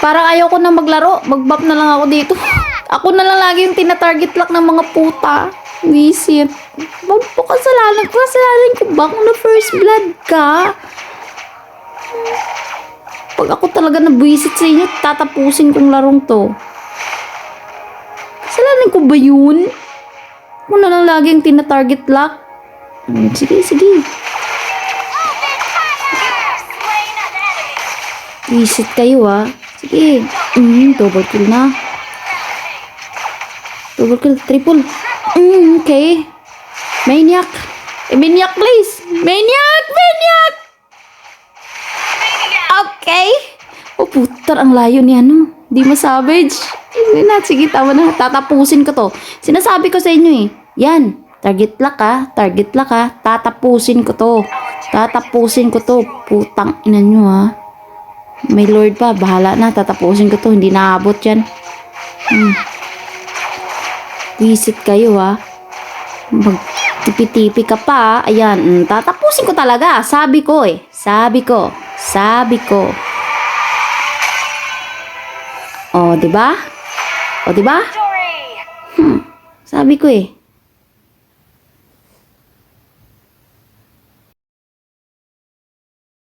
Parang ayaw ko na maglaro. Mag-bop na lang ako dito. Ako na lang lagi yung tina-target lock ng mga puta. Wisit. Kasalanan ko ba kung na first blood ka? Pag ako talaga nabwisit sa inyo, tatapusin kong larong to. Kasalanan ko ba yun? Ako na lang lagi yung tina-target lock. Sige, sige. Wisit kayo Sige. Double kill na. Double kill, triple. Okay. Maniac. Maniac, please. Maniac! Maniac! Okay. Oh, putar, ang layo ni ano. Di ma-savage. Hindi na. Sige, tama na. Tatapusin ko to. Sinasabi ko sa inyo Yan. Target lock Target lock Tatapusin ko to. Tatapusin ko to. Putang ina nyo May Lord pa. Bahala na. Tatapusin ko to. Hindi naabot yan. Visit kayo Magtipi-tipi ka pa Ayan. Tatapusin ko talaga. Sabi ko Sabi ko. O, diba? Sabi ko